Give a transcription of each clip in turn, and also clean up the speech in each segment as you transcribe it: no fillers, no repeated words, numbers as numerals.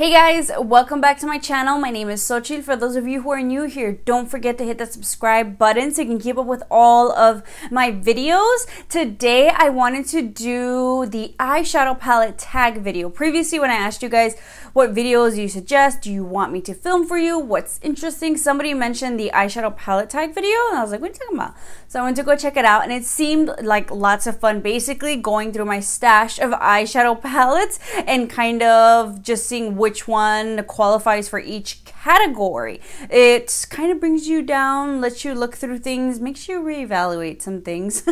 Hey guys, welcome back to my channel. My name is Xochitl. For those of you who are new here, don't forget to hit the subscribe button so you can keep up with all of my videos. Today I wanted to do the eyeshadow palette tag video. Previously when I asked you guys what videos you suggest, do you want me to film for you, what's interesting, somebody mentioned the eyeshadow palette tag video and I was like, what are you talking about? So I went to go check it out and it seemed like lots of fun, basically going through my stash of eyeshadow palettes and kind of just seeing which one qualifies for each category. It kind of brings you down, lets you look through things, makes you reevaluate some things,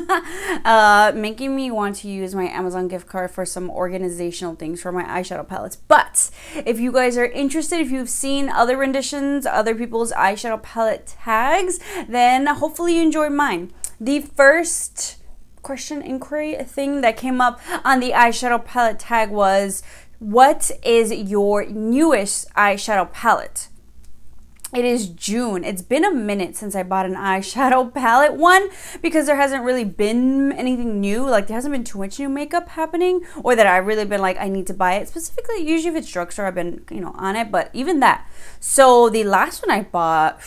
making me want to use my Amazon gift card for some organizational things for my eyeshadow palettes. But if you guys are interested, if you've seen other renditions, other people's eyeshadow palette tags, then hopefully you enjoy mine. The first inquiry thing that came up on the eyeshadow palette tag was, what is your newest eyeshadow palette? It is June. It's been a minute since I bought an eyeshadow palette. One, because there hasn't really been anything new. Like, there hasn't been too much new makeup happening, or that I've really been like, I need to buy it. Specifically, usually if it's drugstore, I've been, on it, but even that. So the last one I bought,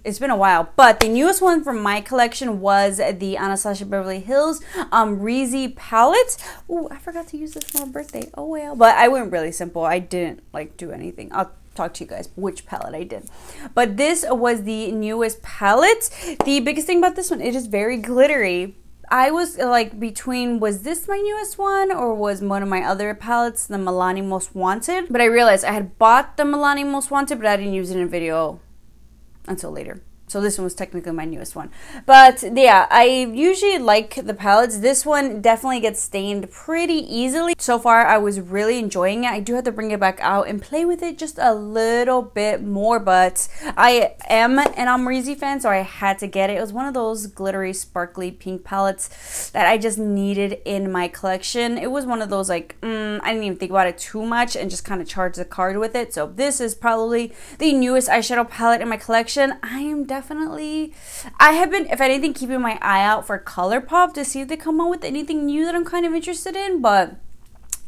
it's been a while, but the newest one from my collection was the Anastasia Beverly Hills Reezy palette. Oh, I forgot to use this for my birthday. Oh well, but I went really simple. I didn't like do anything. I'll talk to you guys which palette I did, but this was the newest palette. The biggest thing about this one, it is very glittery. I was like between, was this my newest one or was one of my other palettes the Milani Most Wanted? But I realized I had bought the Milani Most Wanted, but I didn't use it in a video until later. So this one was technically my newest one. But yeah, I usually like the palettes. This one definitely gets stained pretty easily. So far, I was really enjoying it. I do have to bring it back out and play with it just a little bit more, but I am an Reezy fan, so I had to get it. It was one of those glittery, sparkly pink palettes that I just needed in my collection. It was one of those like, I didn't even think about it too much and just kind of charged the card with it. So this is probably the newest eyeshadow palette in my collection. I have been, if anything, keeping my eye out for ColourPop to see if they come out with anything new that I'm kind of interested in, but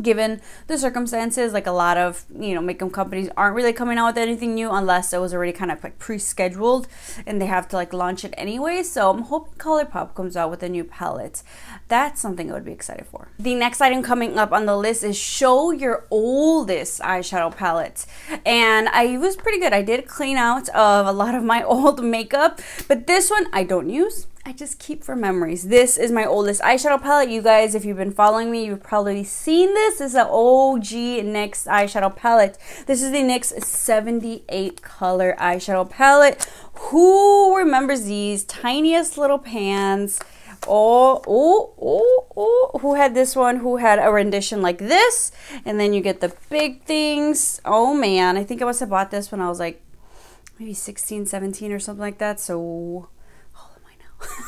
given the circumstances, like a lot of makeup companies aren't really coming out with anything new unless it was already kind of like pre-scheduled and they have to like launch it anyway. So I'm hoping ColourPop comes out with a new palette. That's something I would be excited for. The next item coming up on the list is show your oldest eyeshadow palette, and I was pretty good. I did clean out of a lot of my old makeup, but this one I don't use. I just keep for memories. This is my oldest eyeshadow palette. You guys, if you've been following me, you've probably seen this. This is an OG NYX eyeshadow palette. This is the NYX 78 color eyeshadow palette. Who remembers these tiniest little pans? Who had this one? Who had a rendition like this? And then you get the big things. Oh man, I think I must have bought this when I was like maybe 16, 17 or something like that. So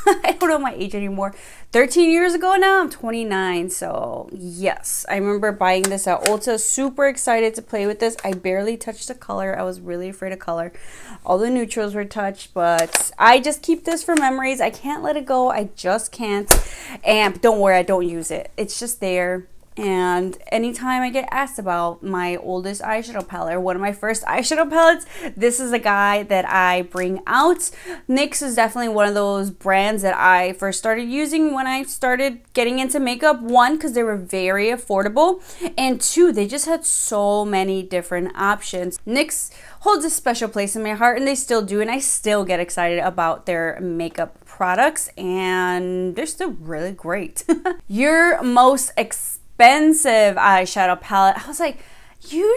I don't know my age anymore. 13 years ago now, I'm 29. So yes, I remember buying this at Ulta. Super excited to play with this. I barely touched the color. I was really afraid of color. All the neutrals were touched, but I just keep this for memories. I can't let it go. I just can't. And don't worry, I don't use it. It's just there. And anytime I get asked about my oldest eyeshadow palette or one of my first eyeshadow palettes, this is the guy that I bring out. NYX is definitely one of those brands that I first started using when I started getting into makeup. One, because they were very affordable, and two, they just had so many different options. NYX holds a special place in my heart, and they still do, and I still get excited about their makeup products, and they're still really great. Your most expensive eyeshadow palette. I was like, usually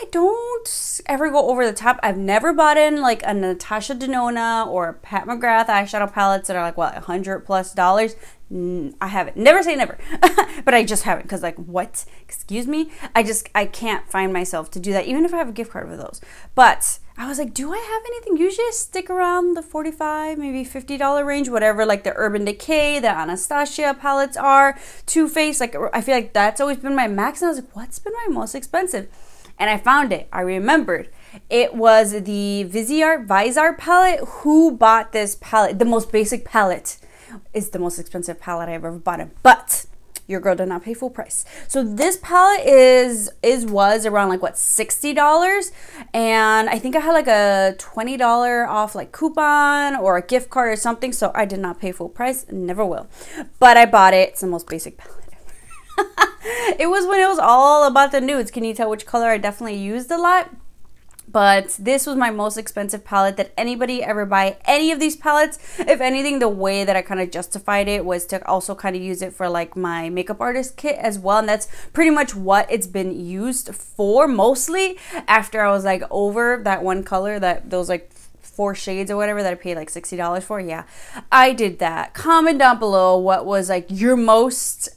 I don't ever go over the top. I've never bought in like a Natasha Denona or a Pat McGrath eyeshadow palettes that are like, what, $100+. I haven't. Never say never. But I just haven't, because like, what? Excuse me? I can't find myself to do that, even if I have a gift card for those. But I was like, do I have anything? Usually I stick around the $45, maybe $50 range, whatever, like the Urban Decay, the Anastasia palettes are, Too Faced. Like, I feel like that's always been my max. And I was like, what's been my most expensive? And I found it. I remembered. It was the Vizart palette. Who bought this palette? The most basic palette is the most expensive palette I've ever bought. But your girl did not pay full price. So this palette was around like what, $60, and I think I had like a $20 off like coupon or a gift card or something, so I did not pay full price, never will. But I bought it. It's the most basic palette. It was when it was all about the nudes. Can you tell which color I definitely used a lot? But this was my most expensive palette. That anybody ever buy any of these palettes? If anything, the way that I kind of justified it was to also kind of use it for like my makeup artist kit as well. And that's pretty much what it's been used for mostly, after I was like over that one color, those like 4 shades or whatever that I paid like $60 for. Yeah, I did that. Comment down below what was like your most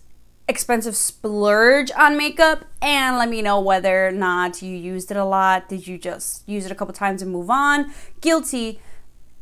expensive splurge on makeup, and let me know whether or not you used it a lot. Did you just use it a couple times and move on? Guilty.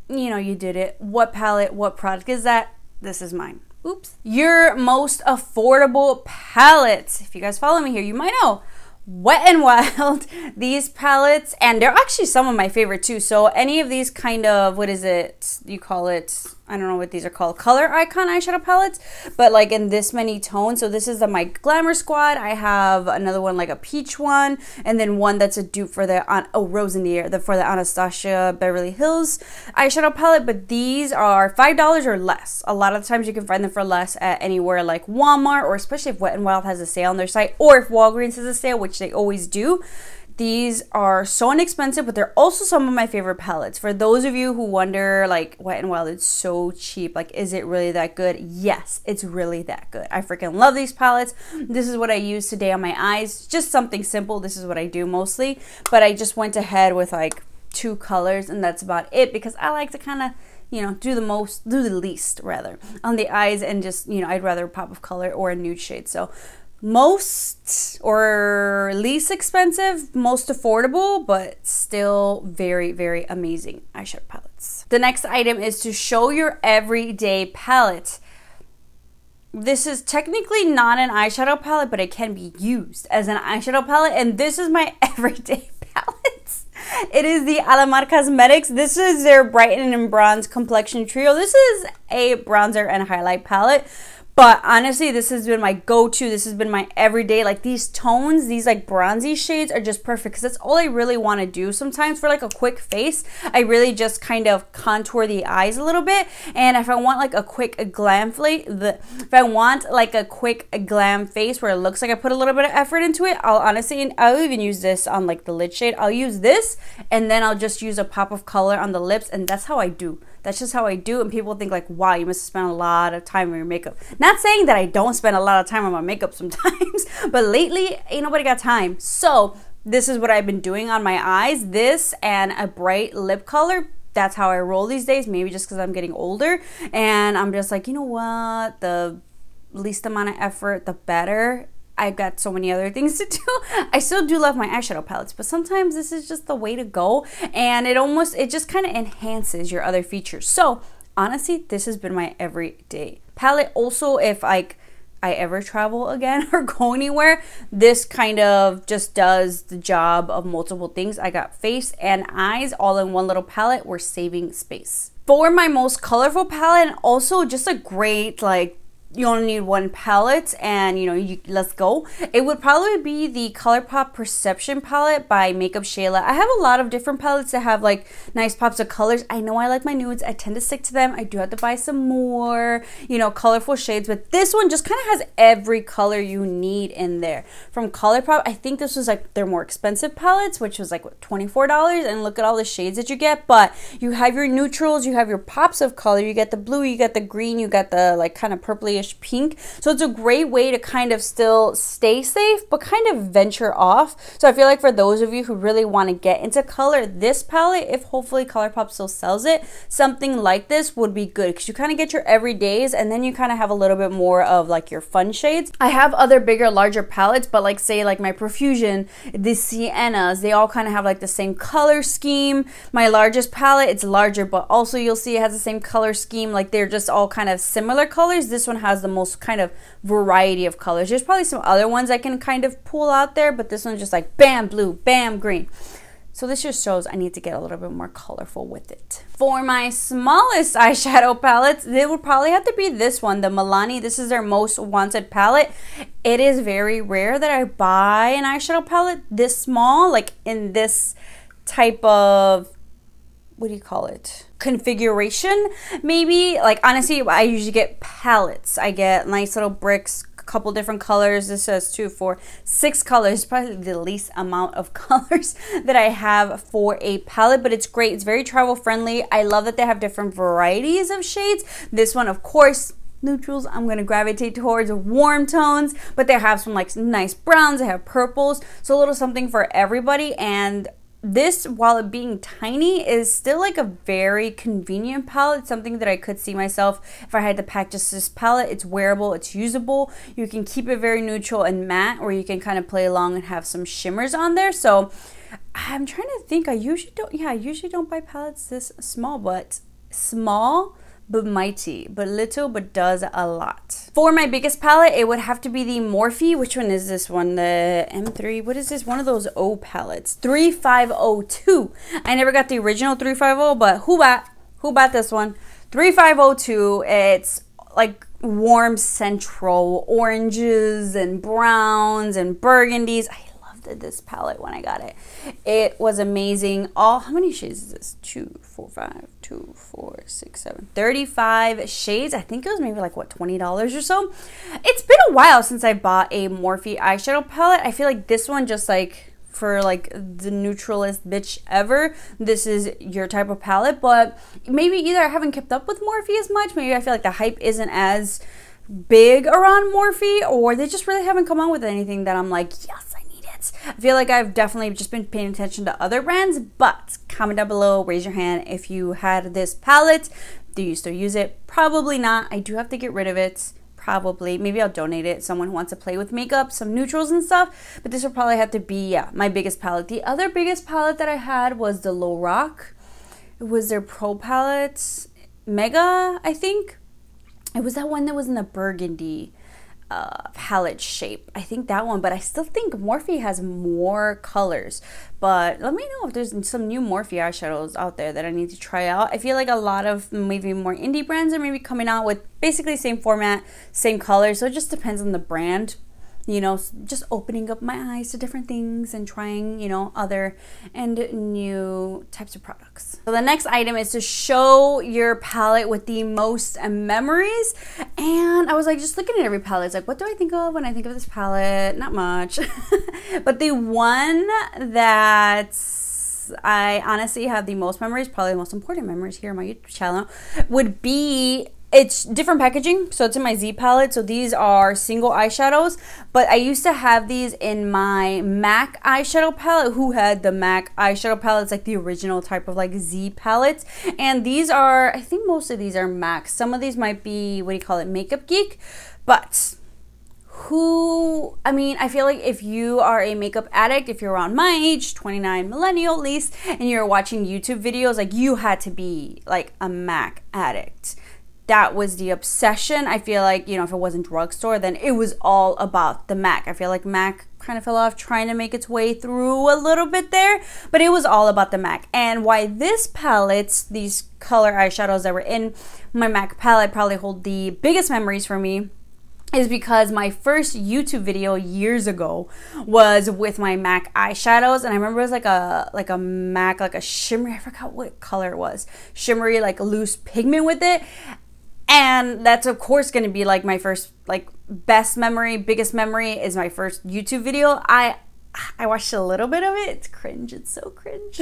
You know, you did it. What palette, what product is that? This is mine. Oops. Your most affordable palettes. If you guys follow me here, you might know Wet n Wild, these palettes, and they're actually some of my favorite too. So any of these kind of, what is it, you call it, I don't know what these are called, color icon eyeshadow palettes, but like in this many tones. So this is my Glamour Squad. I have another one like a peach one, and then one that's a dupe for the Rose in the Air, for the Anastasia Beverly Hills eyeshadow palette. But these are $5 or less. A lot of times you can find them for less at anywhere like Walmart, or especially if Wet n Wild has a sale on their site, or if Walgreens has a sale, which they always do. These are so inexpensive, but they're also some of my favorite palettes. For those of you who wonder, like, Wet n Wild, it's so cheap. Like, is it really that good? Yes, it's really that good. I freaking love these palettes. This is what I use today on my eyes. Just something simple. This is what I do mostly. But I just went ahead with, like, 2 colors, and that's about it, because I like to kind of, you know, do the least, rather, on the eyes, and just, you know, I'd rather a pop of color or a nude shade. So most or least expensive, most affordable, but still very, very amazing eyeshadow palettes. The next item is to show your everyday palette. This is technically not an eyeshadow palette, but it can be used as an eyeshadow palette, and this is my everyday palette. It is the Alamar Cosmetics. This is their Brighten and Bronze Complexion Trio. This is a bronzer and highlight palette. But honestly, this has been my go-to. This has been my everyday. Like, these tones, these like bronzy shades are just perfect, because that's all I really want to do sometimes for like a quick face. I really just kind of contour the eyes a little bit. And if I want like a quick glam face, where it looks like I put a little bit of effort into it, I'll even use this on like the lid shade. I'll use this, and then I'll just use a pop of color on the lips, and that's how I do. That's just how I do, and people think like, wow, you must have spent a lot of time on your makeup. Not saying that I don't spend a lot of time on my makeup sometimes, but lately, ain't nobody got time. So this is what I've been doing on my eyes. This and a bright lip color. That's how I roll these days, maybe just because I'm getting older. And I'm just like, you know what? The least amount of effort, the better. I've got so many other things to do. I still do love my eyeshadow palettes, but sometimes this is just the way to go, and it just kind of enhances your other features. So honestly, this has been my everyday palette. Also, if I ever travel again or go anywhere, this kind of just does the job of multiple things. I got face and eyes all in one little palette. We're saving space. For my most colorful palette, and also just a great, like, you only need one palette, and you know, let's go. It would probably be the ColourPop Perception palette by Makeup Shayla. I have a lot of different palettes that have like nice pops of colors. I know I like my nudes. I tend to stick to them. I do have to buy some more, you know, colorful shades, but this one just kind of has every color you need in there. From ColourPop, I think this was like their more expensive palettes, which was like what, $24, and look at all the shades that you get. But you have your neutrals, you have your pops of color, you get the blue, you get the green, you got the like kind of purplish pink. So it's a great way to kind of still stay safe, but kind of venture off. So I feel like for those of you who really want to get into color, this palette, if hopefully ColourPop still sells it, something like this would be good, because you kind of get your everydays, and then you kind of have a little bit more of like your fun shades. I have other bigger, larger palettes, but like say like my Profusion, the Siennas, they all kind of have like the same color scheme. My largest palette, it's larger, but also you'll see it has the same color scheme. Like, they're just all kind of similar colors. This one has the most kind of variety of colors. There's probably some other ones I can kind of pull out there, but this one's just like bam blue, bam green. So this just shows I need to get a little bit more colorful with it. For my smallest eyeshadow palettes, they would probably have to be this one, the Milani. This is their most wanted palette. It is very rare that I buy an eyeshadow palette this small, like in this type of, what do you call it, configuration maybe. Like honestly, I usually get palettes. I get nice little bricks, couple different colors. This says 2, 4, 6 colors. Probably the least amount of colors that I have for a palette, but it's great. It's very travel friendly. I love that they have different varieties of shades. This one, of course, neutrals. I'm gonna gravitate towards warm tones, but they have some like nice browns. They have purples, so a little something for everybody. And this, while it being tiny, is still like a very convenient palette. Something that I could see myself if I had to pack just this palette. It's wearable, it's usable. You can keep it very neutral and matte, or you can kind of play along and have some shimmers on there. So I'm trying to think. I usually don't buy palettes this small, but mighty, but little, but does a lot. For my biggest palette, it would have to be the Morphe. Which one is this one? The M3. What is this? One of those O palettes. 3502. I never got the original 350, but who bought this one? 3502. It's like warm central oranges and browns and burgundies. I loved this palette when I got it. It was amazing. How many shades is this? 2, 4, 5, 2, 4, 6, 7, 35 shades. I think it was maybe like, what, $20 or so. It's been a while since I bought a Morphe eyeshadow palette. I feel like this one, just like for like the neutralist bitch ever, this is your type of palette. But maybe either I haven't kept up with Morphe as much, maybe I feel like the hype isn't as big around Morphe, or they just really haven't come out with anything that I'm like, yes, I feel like I've definitely just been paying attention to other brands. But comment down below, raise your hand if you had this palette. Do you still use it? Probably not. I do have to get rid of it. Probably. Maybe I'll donate it. Someone who wants to play with makeup, some neutrals and stuff. But this will probably have to be, yeah, my biggest palette. The other biggest palette that I had was the Lorac. It was their Pro palette. Mega, I think. It was that one that was in the burgundy palette shape. I think that one, but I still think Morphe has more colors. But let me know if there's some new Morphe eyeshadows out there that I need to try out. I feel like a lot of maybe more indie brands are maybe coming out with basically same format, same colors, so it just depends on the brand. You know, just opening up my eyes to different things and trying, you know, other and new types of products. So the next item is to show your palette with the most memories. And I was like, just looking at every palette, it's like, what do I think of when I think of this palette? Not much. But the one that I honestly have the most memories, probably the most important memories here on my YouTube channel, would be, it's different packaging, so it's in my Z palette. So these are single eyeshadows, but I used to have these in my MAC eyeshadow palette. Who had the MAC eyeshadow palette? It's like the original type of like Z palette. And these are, I think most of these are MAC. Some of these might be, what do you call it, Makeup Geek. But I feel like if you are a makeup addict, if you're around my age, 29 millennial at least, and you're watching YouTube videos, like you had to be like a MAC addict. That was the obsession. I feel like, you know, if it wasn't Drugstore, then it was all about the MAC. I feel like MAC kind of fell off trying to make its way through a little bit there, but it was all about the MAC. And why this palette, these color eyeshadows that were in my MAC palette probably hold the biggest memories for me, is because my first YouTube video years ago was with my MAC eyeshadows. And I remember it was like a MAC, like a shimmery, I forgot what color it was, shimmery, like loose pigment with it. And that's of course going to be like my first, like, best memory, biggest memory is my first YouTube video. I watched a little bit of it. It's cringe. It's so cringe.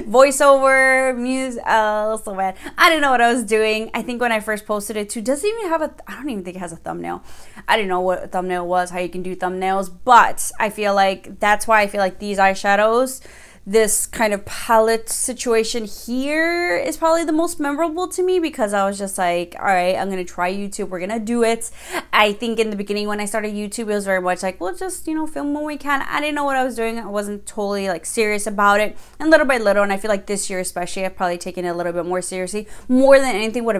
Voiceover, music, so bad. I didn't know what I was doing. I think when I first posted it too, doesn't even have a, I don't even think it has a thumbnail. I didn't know what a thumbnail was, how you can do thumbnails, but I feel like that's why I feel like these eyeshadows, this kind of palette situation here is probably the most memorable to me, because I was just like, all right, I'm gonna try YouTube, we're gonna do it. I think in the beginning when I started YouTube, it was very much like, we'll just, you know, film when we can. I didn't know what I was doing. I wasn't totally like serious about it, and little by little, and I feel like this year especially, I've probably taken it a little bit more seriously. More than anything, what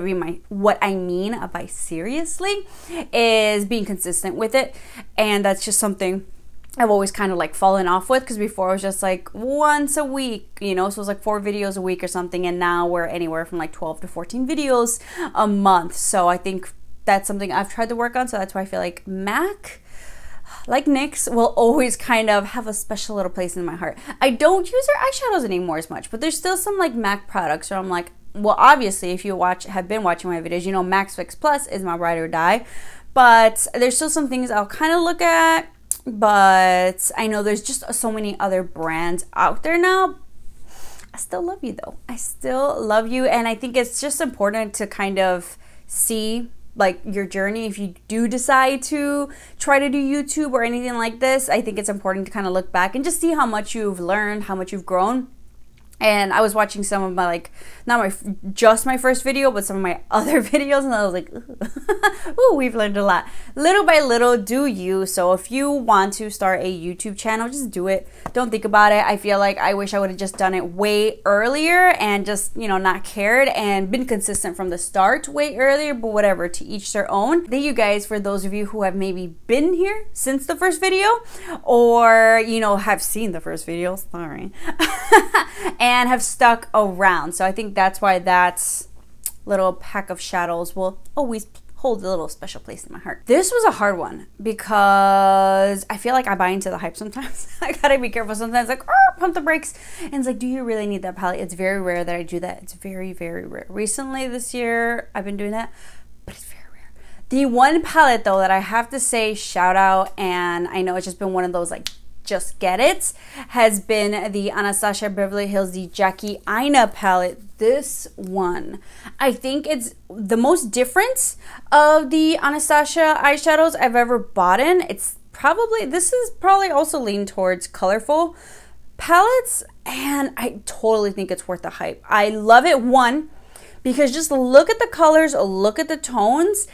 I mean by seriously is being consistent with it, and that's just something I've always kind of like fallen off with, because before it was just like once a week, you know, so it was like 4 videos a week or something, and now we're anywhere from like 12 to 14 videos a month. So I think that's something I've tried to work on, so that's why I feel like MAC, like NYX, will always kind of have a special little place in my heart. I don't use their eyeshadows anymore as much, but there's still some like MAC products where I'm like, well, obviously if you have been watching my videos, you know Max Fix Plus is my ride or die, but there's still some things I'll kind of look at. But I know there's just so many other brands out there now. I still love you though. I still love you, and I think it's just important to kind of see like your journey. If you do decide to try to do YouTube or anything like this, I think it's important to kind of look back and just see how much you've learned, how much you've grown. And I was watching some of my, like, not just my first video, but some of my other videos, and I was like, ooh, we've learned a lot. Little by little, do you. So if you want to start a YouTube channel, just do it. Don't think about it. I feel like I wish I would have just done it way earlier and just, you know, not cared and been consistent from the start way earlier, but whatever, to each their own. Thank you guys for those of you who have maybe been here since the first video, or, you know, have seen the first video, sorry. And have stuck around. So I think that's why that little pack of shadows will always hold a little special place in my heart. This was a hard one because I feel like I buy into the hype sometimes. I gotta be careful sometimes, like, oh, pump the brakes. And it's like, do you really need that palette? It's very rare that I do that. It's very, very rare. Recently this year, I've been doing that, but it's very rare. The one palette though that I have to say shout out, and I know it's just been one of those like just get it, has been the Anastasia Beverly Hills, the Jackie Aina palette. This one, I think it's the most different of the Anastasia eyeshadows I've ever bought in. It's probably, this is probably also leaned towards colorful palettes, and I totally think it's worth the hype. I love it, one, because just look at the colors, look at the tones,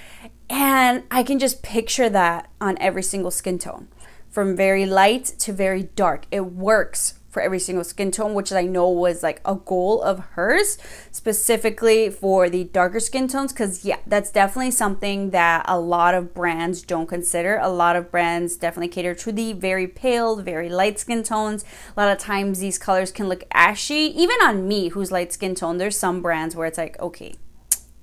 and I can just picture that on every single skin tone. From very light to very dark. It works for every single skin tone, which I know was like a goal of hers, specifically for the darker skin tones, because yeah, that's definitely something that a lot of brands don't consider. A lot of brands definitely cater to the very pale, very light skin tones. A lot of times these colors can look ashy. Even on me, who's light skin tone, there's some brands where it's like, okay,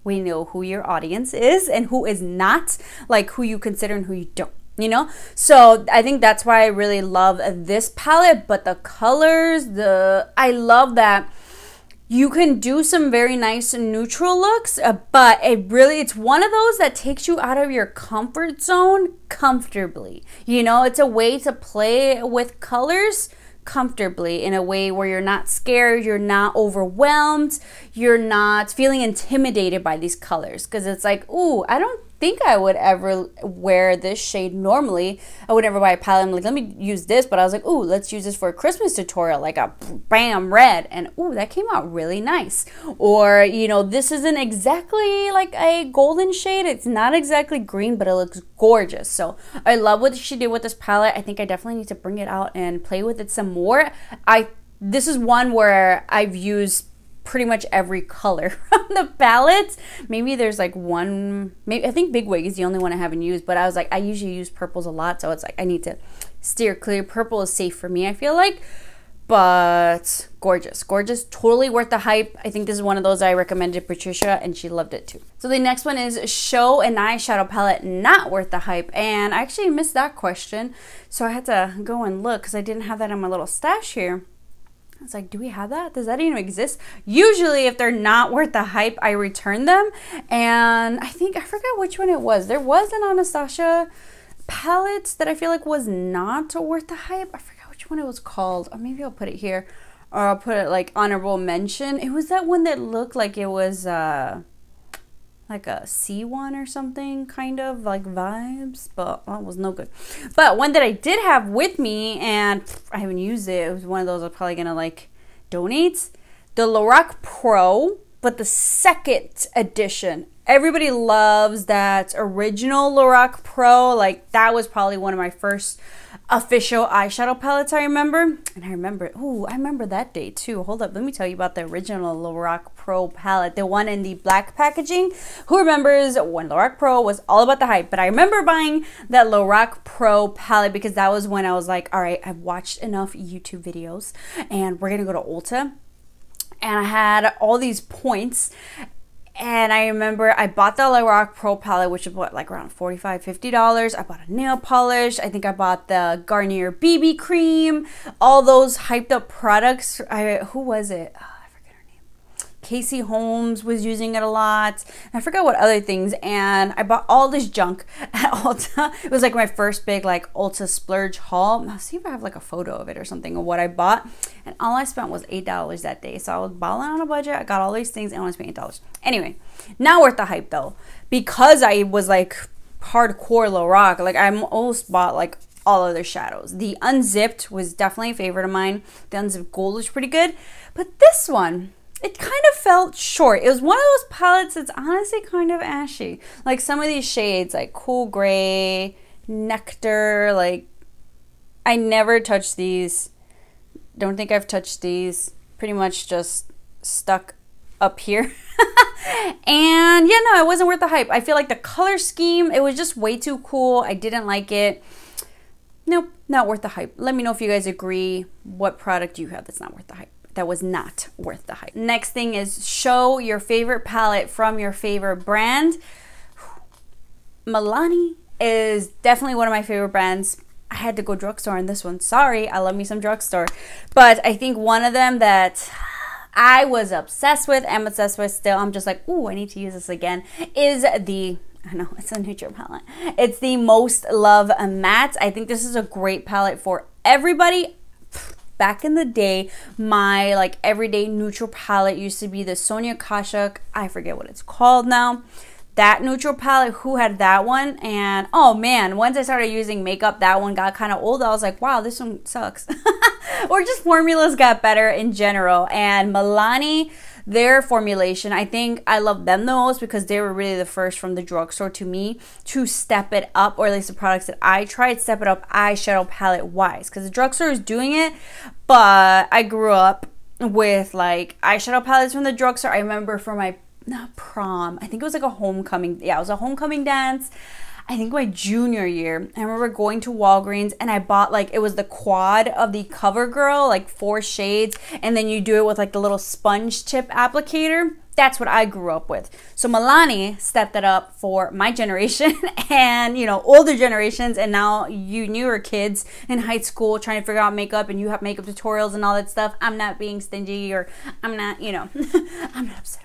we know who your audience is and who is not, like who you consider and who you don't. You know, so I think that's why I really love this palette. But the colors, I love that you can do some very nice neutral looks, but it's one of those that takes you out of your comfort zone comfortably. You know, it's a way to play with colors comfortably, in a way where you're not scared, you're not overwhelmed, you're not feeling intimidated by these colors, because it's like, ooh, I don't think I would ever wear this shade normally. I would never buy a palette. I'm like, let me use this, but I was like, ooh, let's use this for a Christmas tutorial, like a bam red, and ooh, that came out really nice. Or, you know, this isn't exactly like a golden shade, it's not exactly green, but it looks gorgeous. So I love what she did with this palette. I think I definitely need to bring it out and play with it some more. This is one where I've used pretty much every color from the palette. Maybe there's like one, maybe I think Big Wig is the only one I haven't used, but I was like, I usually use purples a lot, so it's like I need to steer clear. Purple is safe for me, I feel like. But gorgeous, gorgeous, totally worth the hype. I think this is one of those I recommended Patricia and she loved it too. So the next one is show an eyeshadow palette not worth the hype, and I actually missed that question, so I had to go and look because I didn't have that in my little stash here. I was like, do we have that? Does that even exist? Usually if they're not worth the hype, I return them. And I forgot which one it was. There was an Anastasia palette that I feel like was not worth the hype. I forgot which one it was called. Or maybe I'll put it here. Or I'll put it like honorable mention. It was that one that looked like it was like a C1 or something, kind of like vibes, but well, it was no good. But one that I did have with me and I haven't used it, it was one of those I'm probably gonna like donate. The Lorac Pro but the second edition, everybody loves that original Lorac Pro. Like, that was probably one of my first official eyeshadow palettes, I remember. And I remember that day too. Hold up, let me tell you about the original Lorac Pro palette, the one in the black packaging. Who remembers when Lorac Pro was all about the hype? But I remember buying that Lorac Pro palette because that was when I was like, all right, I've watched enough YouTube videos and we're gonna go to Ulta. And I had all these points. And I remember I bought the Lorac Pro palette, which was what, like around $45, $50. I bought a nail polish. I think I bought the Garnier BB cream. All those hyped up products. Who was it? Oh, I forget her name. Casey Holmes was using it a lot. And I forgot what other things. And I bought all this junk at Ulta. It was like my first big like Ulta splurge haul. I'll see if I have like a photo of it or something of what I bought. And all I spent was $8 that day. So I was balling on a budget. I got all these things and I only spent $8. Anyway, not worth the hype though. Because I was like hardcore Lorac, like I almost bought like all other shadows. The Unzipped was definitely a favorite of mine. The Unzipped Gold was pretty good. But this one, it kind of felt short. It was one of those palettes that's honestly kind of ashy. Like some of these shades, like Cool Gray, Nectar, like I never touched these. Don't think I've touched these. Pretty much just stuck up here. And yeah, no, it wasn't worth the hype. I feel like the color scheme, it was just way too cool. I didn't like it. Nope, not worth the hype. Let me know if you guys agree what product you have that's not worth the hype. That was not worth the hype. Next thing is show your favorite palette from your favorite brand. Milani is definitely one of my favorite brands. I had to go drugstore on this one. Sorry, I love me some drugstore. But I think one of them that I was obsessed with, I'm obsessed with still, I'm just like, ooh, I need to use this again, is the, I know, it's a neutral palette. It's the Most Love Matte. I think this is a great palette for everybody. Back in the day, my like everyday neutral palette used to be the Sonia Kashuk. I forget what it's called now. That neutral palette, who had that one? And oh man, once I started using makeup, that one got kind of old. I was like, wow, this one sucks. Or just formulas got better in general. And Milani, their formulation, I think I love them the most because they were really the first from the drugstore to me to step it up, or at least the products that I tried, step it up eyeshadow palette wise. Because the drugstore is doing it, but I grew up with like eyeshadow palettes from the drugstore. I remember for my not prom, I think it was like a homecoming, yeah, it was a homecoming dance, I think my junior year. I remember going to Walgreens and I bought like, it was the quad of the CoverGirl, like 4 shades, and then you do it with like the little sponge tip applicator. That's what I grew up with. So Milani stepped it up for my generation and, you know, older generations, and now you newer kids in high school trying to figure out makeup, and you have makeup tutorials and all that stuff. I'm not being stingy, or I'm not, you know, I'm not upset.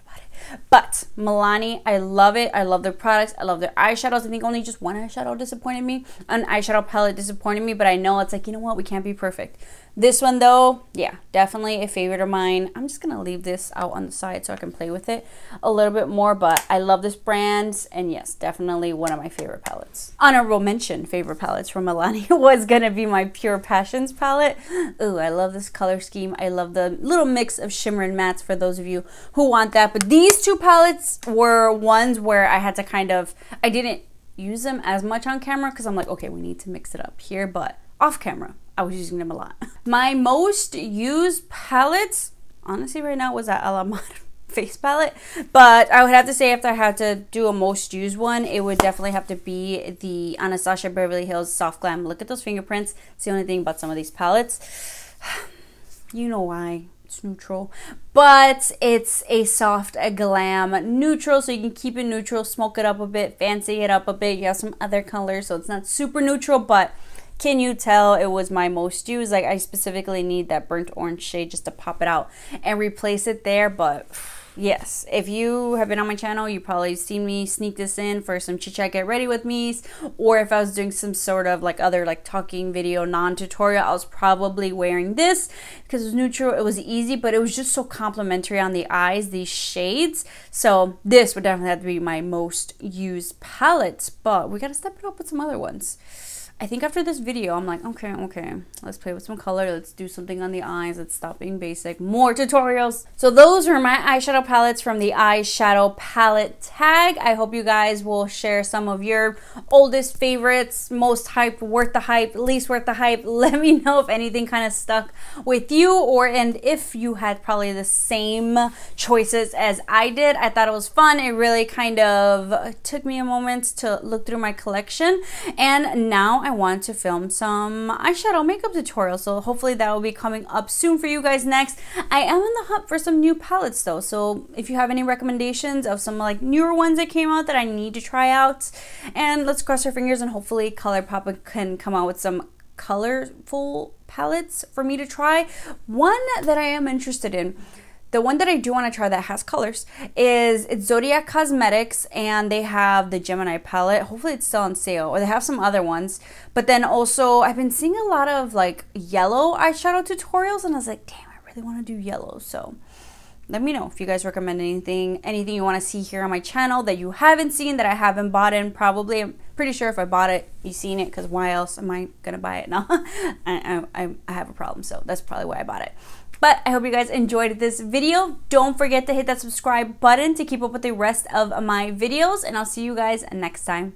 But Milani, I love it. I love their products. I love their eyeshadows. I think only just one eyeshadow disappointed me. An eyeshadow palette disappointed me, but I know it's like, you know what? We can't be perfect. This one though, yeah, definitely a favorite of mine. I'm just going to leave this out on the side so I can play with it a little bit more, but I love this brand, and yes, definitely one of my favorite palettes. Honorable mention favorite palettes from Milani was going to be my Pure Passions palette. Ooh, I love this color scheme. I love the little mix of shimmer and mattes for those of you who want that. But these two palettes were ones where I had to kind of, I didn't use them as much on camera because I'm like, okay, we need to mix it up here, but off camera, I was using them a lot. My most used palettes, honestly right now, was that Alamar face palette. But I would have to say, if I had to do a most used one, it would definitely have to be the Anastasia Beverly Hills Soft Glam. Look at those fingerprints. It's the only thing about some of these palettes. You know why. It's neutral. But it's a soft glam neutral, so you can keep it neutral, smoke it up a bit, fancy it up a bit. You have some other colors, so it's not super neutral, but can you tell it was my most used? Like, I specifically need that burnt orange shade just to pop it out and replace it there. But yes, if you have been on my channel, you probably seen me sneak this in for some chit chat get ready with me, or if I was doing some sort of like other like talking video non-tutorial, I was probably wearing this because it was neutral, it was easy, but it was just so complimentary on the eyes, these shades. So this would definitely have to be my most used palettes, but we got to step it up with some other ones. I think after this video, I'm like, okay, let's play with some color. Let's do something on the eyes. Let's stop being basic. More tutorials. So those are my eyeshadow palettes from the Eyeshadow Palette Tag. I hope you guys will share some of your oldest favorites, most hype, worth the hype, least worth the hype. Let me know if anything kind of stuck with you, and if you had probably the same choices as I did. I thought it was fun. It really kind of took me a moment to look through my collection, and now I want to film some eyeshadow makeup tutorials, so hopefully that will be coming up soon for you guys next. I am in the hunt for some new palettes though, so if you have any recommendations of some like newer ones that came out that I need to try out, and let's cross our fingers and hopefully ColourPop can come out with some colorful palettes for me to try. One that I am interested in, the one that I do want to try that has colors, it's Zodiac Cosmetics, and they have the Gemini palette. Hopefully it's still on sale, or they have some other ones. But then also I've been seeing a lot of like yellow eyeshadow tutorials, and I was like, damn, I really want to do yellow. So let me know if you guys recommend anything you want to see here on my channel that you haven't seen, that I haven't bought in. Probably, I'm pretty sure if I bought it, you've seen it, because why else am I gonna buy it? No, I have a problem, so that's probably why I bought it. But I hope you guys enjoyed this video. Don't forget to hit that subscribe button to keep up with the rest of my videos, and I'll see you guys next time.